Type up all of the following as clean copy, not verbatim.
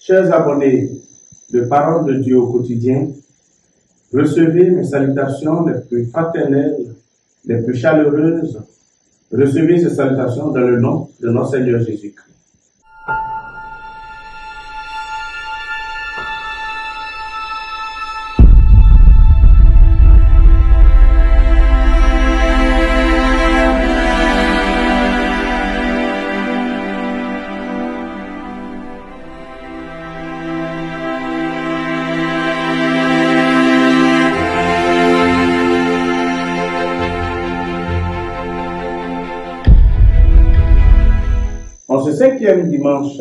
Chers abonnés de Parole de Dieu au quotidien, recevez mes salutations les plus fraternelles, les plus chaleureuses. Recevez ces salutations dans le nom de notre Seigneur Jésus-Christ. En ce 5e dimanche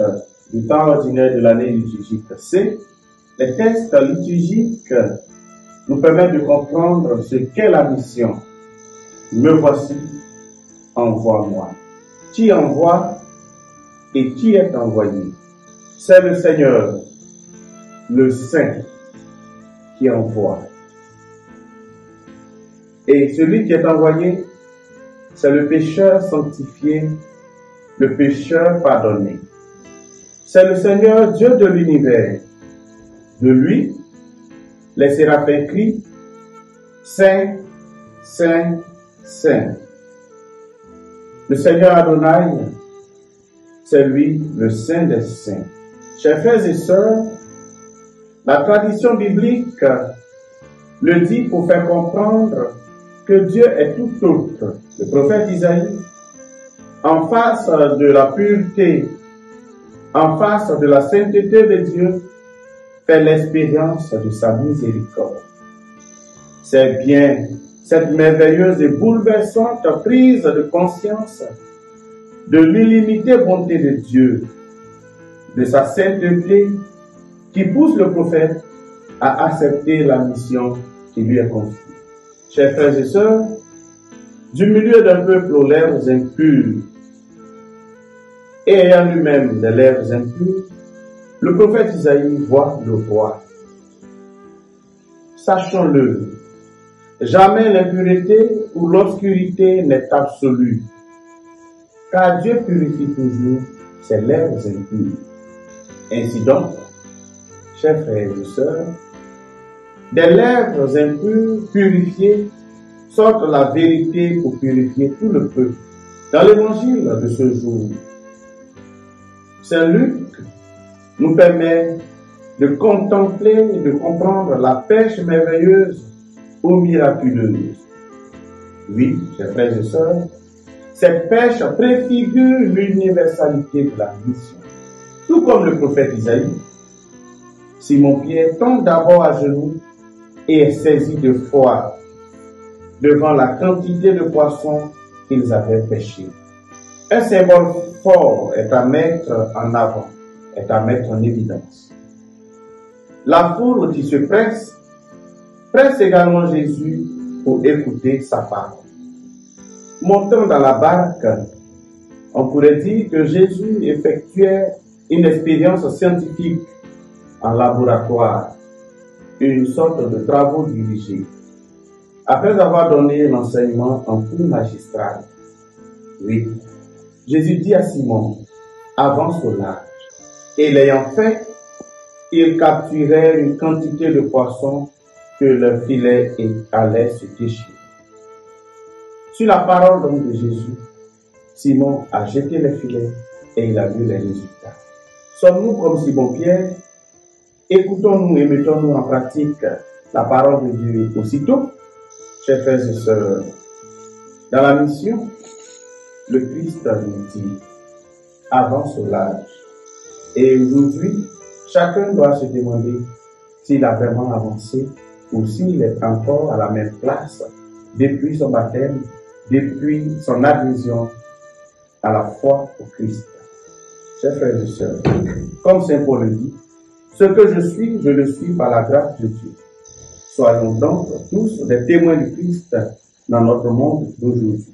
du temps ordinaire de l'année liturgique C, les textes liturgiques nous permettent de comprendre ce qu'est la mission. Me voici, envoie-moi. Qui envoie et qui est envoyé? C'est le Seigneur, le Saint, qui envoie. Et celui qui est envoyé, c'est le pécheur sanctifié, le pécheur pardonné. C'est le Seigneur Dieu de l'univers. De lui, les séraphins crient, Saint, Saint, Saint. Le Seigneur Adonai, c'est lui le Saint des Saints. Chers frères et sœurs, la tradition biblique le dit pour faire comprendre que Dieu est tout autre. Le prophète Isaïe, en face de la pureté, en face de la sainteté de Dieu, fait l'expérience de sa miséricorde. C'est bien cette merveilleuse et bouleversante prise de conscience de l'illimitée bonté de Dieu, de sa sainteté, qui pousse le prophète à accepter la mission qui lui est confiée. Chers frères et sœurs, du milieu d'un peuple aux lèvres impures, et ayant lui-même des lèvres impures, le prophète Isaïe voit le roi. Sachons-le, jamais l'impureté ou l'obscurité n'est absolue, car Dieu purifie toujours ses lèvres impures. Ainsi donc, chers frères et sœurs, des lèvres impures purifiées sortent la vérité pour purifier tout le peuple. Dans l'évangile de ce jour, Saint Luc nous permet de contempler et de comprendre la pêche merveilleuse ou miraculeuse. Oui, chers frères et sœurs, cette pêche préfigure l'universalité de la mission. Tout comme le prophète Isaïe, Simon-Pierre tombe d'abord à genoux et est saisi de foi devant la quantité de poissons qu'ils avaient pêchés. Un symbole fort est à mettre en avant, est à mettre en évidence. La foule qui se presse également Jésus pour écouter sa parole. Montant dans la barque, on pourrait dire que Jésus effectuait une expérience scientifique en laboratoire, une sorte de travaux dirigés. Après avoir donné l'enseignement en cours magistral, oui, Jésus dit à Simon, avance au large. Et l'ayant fait, il capturait une quantité de poissons que le filet allait se déchirer. Sur la parole donc de Jésus, Simon a jeté les filets et il a vu les résultats. Sommes-nous comme Simon-Pierre? Écoutons-nous et mettons-nous en pratique la parole de Dieu aussitôt? Chers frères et sœurs, dans la mission, le Christ nous dit, avance au large. Et aujourd'hui, chacun doit se demander s'il a vraiment avancé ou s'il est encore à la même place depuis son baptême, depuis son adhésion à la foi au Christ. Chers frères et sœurs, comme Saint Paul le dit, ce que je suis, je le suis par la grâce de Dieu. Soyons donc tous des témoins du Christ dans notre monde d'aujourd'hui.